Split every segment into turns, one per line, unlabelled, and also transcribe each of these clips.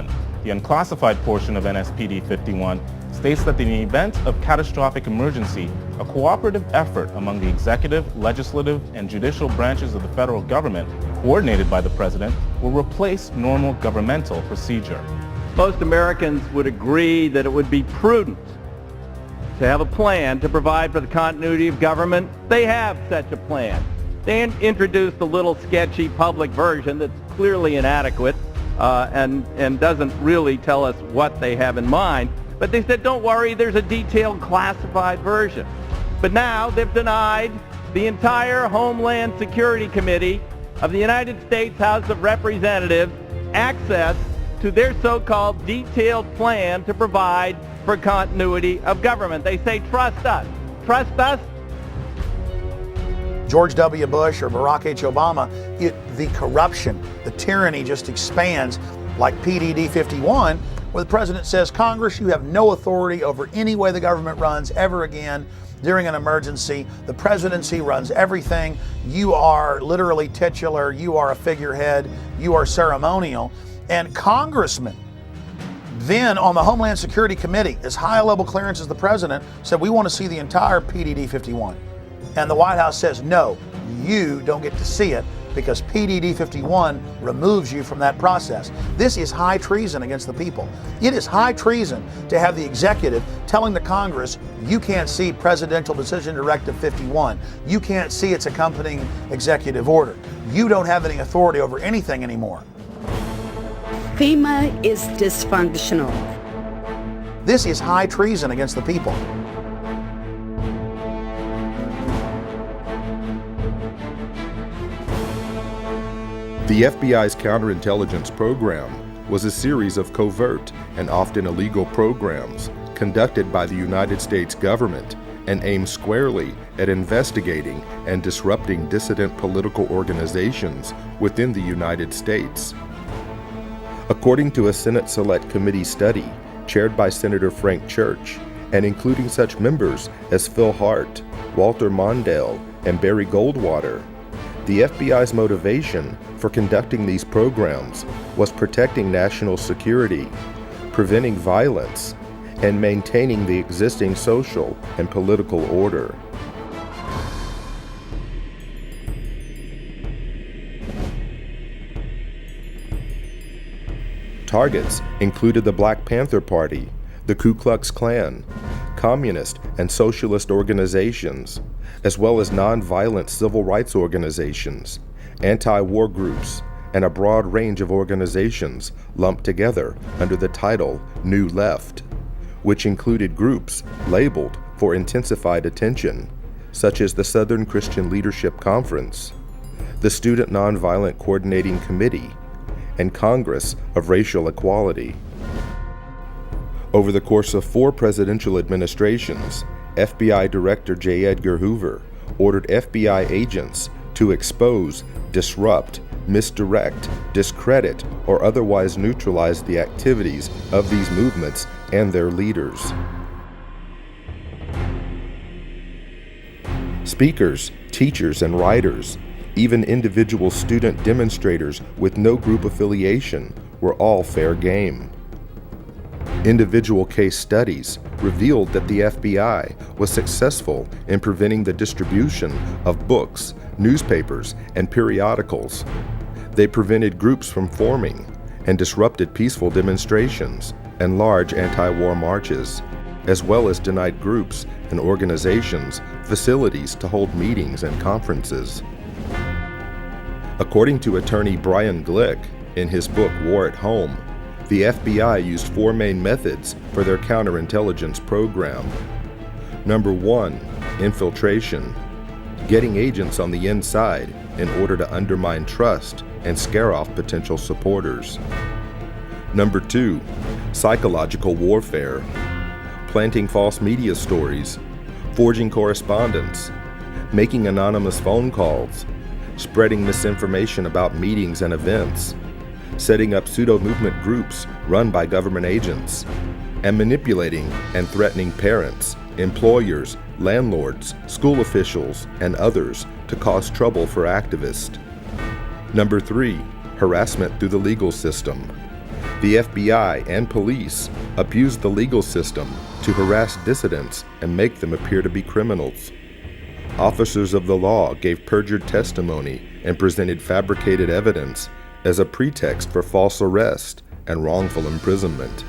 51. The unclassified portion of NSPD 51 states that in the event of catastrophic emergency, a cooperative effort among the executive, legislative, and judicial branches of the federal government, coordinated by the President, will replace normal governmental procedure.
Most Americans would agree that it would be prudent to have a plan to provide for the continuity of government. They have such a plan. They introduced a little sketchy public version that's clearly inadequate and doesn't really tell us what they have in mind. But they said, don't worry, there's a detailed classified version. But now they've denied the entire Homeland Security Committee of the United States House of Representatives access to their so-called detailed plan to provide for continuity of government. They say, trust us. Trust us?
George W. Bush or Barack H. Obama, the corruption, the tyranny just expands like PDD 51, where the President says, Congress, you have no authority over any way the government runs ever again during an emergency. The presidency runs everything. You are literally titular. You are a figurehead. You are ceremonial. And congressmen then on the Homeland Security Committee, as high a level clearance as the President, said, we want to see the entire PDD 51. And the White House says, no, you don't get to see it because PDD 51 removes you from that process. This is high treason against the people. It is high treason to have the executive telling the Congress, you can't see Presidential Decision Directive 51. You can't see its accompanying executive order. You don't have any authority over anything anymore.
FEMA is dysfunctional.
This is high treason against the people.
The FBI's counterintelligence program was a series of covert and often illegal programs conducted by the United States government and aimed squarely at investigating and disrupting dissident political organizations within the United States. According to a Senate Select Committee study chaired by Senator Frank Church and including such members as Phil Hart, Walter Mondale, and Barry Goldwater, the FBI's motivation for conducting these programs was protecting national security, preventing violence, and maintaining the existing social and political order. Targets included the Black Panther Party, the Ku Klux Klan, communist and socialist organizations, as well as nonviolent civil rights organizations, anti-war groups, and a broad range of organizations lumped together under the title New Left, which included groups labeled for intensified attention, such as the Southern Christian Leadership Conference, the Student Nonviolent Coordinating Committee, and Congress of Racial Equality. Over the course of 4 presidential administrations, FBI Director J. Edgar Hoover ordered FBI agents to expose, disrupt, misdirect, discredit, or otherwise neutralize the activities of these movements and their leaders. Speakers, teachers, and writers, even individual student demonstrators with no group affiliation, were all fair game. Individual case studies revealed that the FBI was successful in preventing the distribution of books, newspapers, and periodicals. They prevented groups from forming and disrupted peaceful demonstrations and large anti-war marches, as well as denied groups and organizations facilities to hold meetings and conferences. According to attorney Brian Glick in his book War at Home, the FBI used 4 main methods for their counterintelligence program. Number 1, infiltration, getting agents on the inside in order to undermine trust and scare off potential supporters. Number 2, psychological warfare, planting false media stories, forging correspondence, making anonymous phone calls, spreading misinformation about meetings and events, setting up pseudo-movement groups run by government agents, and manipulating and threatening parents, employers, landlords, school officials, and others to cause trouble for activists. Number 3, harassment through the legal system, The FBI and police abused the legal system to harass dissidents and make them appear to be criminals. Officers of the law gave perjured testimony and presented fabricated evidence as a pretext for false arrest and wrongful imprisonment.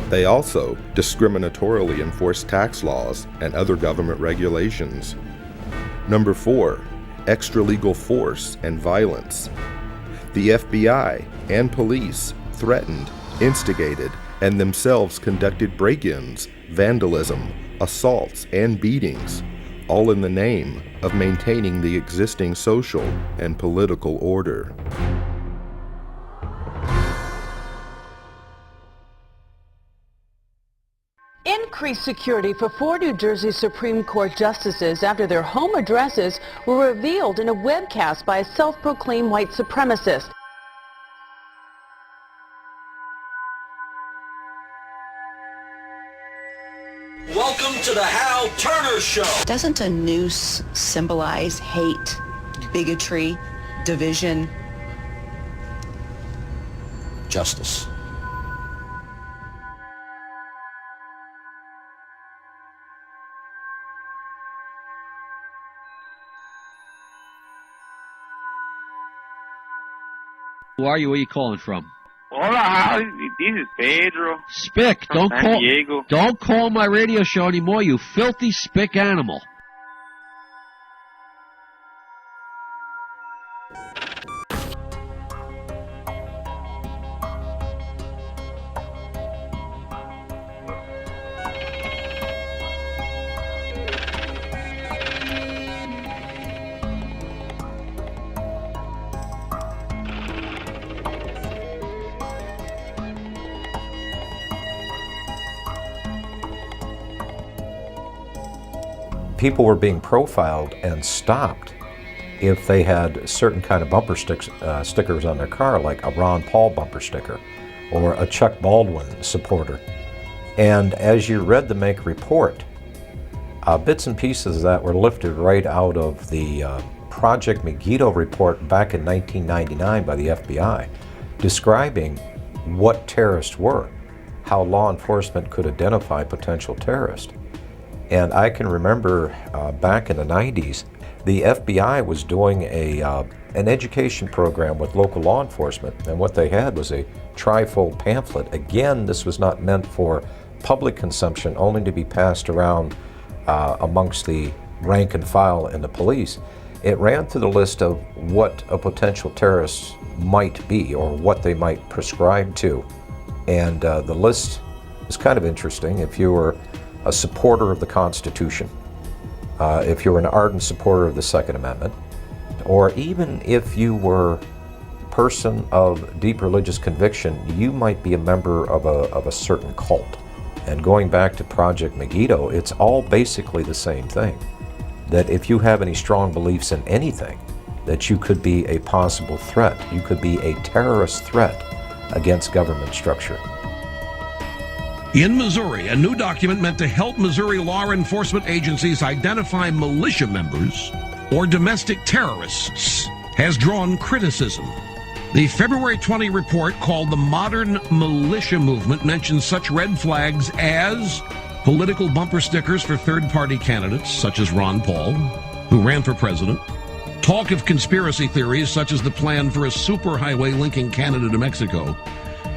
They also discriminatorily enforced tax laws and other government regulations. Number 4, extralegal force and violence. The FBI and police threatened, instigated, and themselves conducted break-ins, vandalism, assaults, and beatings, all in the name of maintaining the existing social and political order.
Increased security for 4 New Jersey Supreme Court justices after their home addresses were revealed in a webcast by a self-proclaimed white supremacist.
Welcome to the Hal Turner Show.
Doesn't a noose symbolize hate, bigotry, division?
Justice.
Who are you? Where are you calling from?
Hola, this is Pedro.
Spick,
from San Diego.
Don't call my radio show anymore, you filthy spick animal.
People were being profiled and stopped if they had certain kind of bumper stickers on their car, like a Ron Paul bumper sticker or a Chuck Baldwin supporter. And as you read the Make report, bits and pieces that were lifted right out of the Project Megiddo report back in 1999 by the FBI, describing what terrorists were, how law enforcement could identify potential terrorists. And I can remember back in the 90s, the FBI was doing an education program with local law enforcement, and what they had was a trifold pamphlet. Again, this was not meant for public consumption, only to be passed around amongst the rank and file in the police. It ran through the list of what a potential terrorist might be or what they might prescribe to. And the list is kind of interesting. If you were a supporter of the Constitution, if you were an ardent supporter of the Second Amendment, or even if you were a person of deep religious conviction, you might be a member of a certain cult. And going back to Project Megiddo, it's all basically the same thing. That if you have any strong beliefs in anything, that you could be a possible threat. You could be a terrorist threat against government structure.
In Missouri, a new document meant to help Missouri law enforcement agencies identify militia members or domestic terrorists has drawn criticism. The February 20 report called the Modern Militia Movement mentions such red flags as political bumper stickers for third-party candidates, such as Ron Paul, who ran for president, talk of conspiracy theories such as the plan for a superhighway linking Canada to Mexico,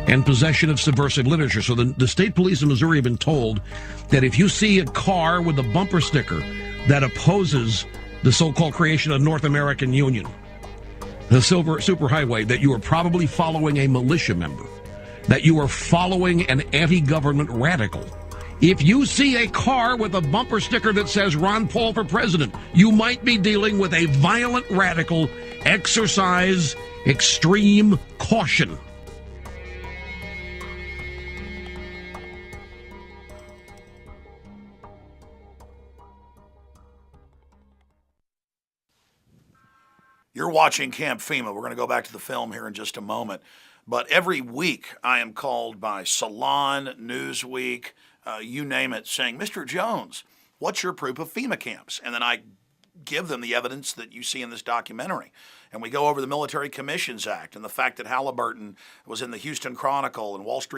and possession of subversive literature. So the state police in Missouri have been told that if you see a car with a bumper sticker that opposes the so-called creation of North American Union, the superhighway, that you are probably following a militia member, that you are following an anti-government radical. If you see a car with a bumper sticker that says Ron Paul for president, you might be dealing with a violent radical. Exercise extreme caution.
You're watching Camp FEMA. We're going to go back to the film here in just a moment. But every week I am called by Salon, Newsweek, you name it, saying, Mr. Jones, what's your proof of FEMA camps? And then I give them the evidence that you see in this documentary. And we go over the Military Commissions Act and the fact that Halliburton was in the Houston Chronicle and Wall Street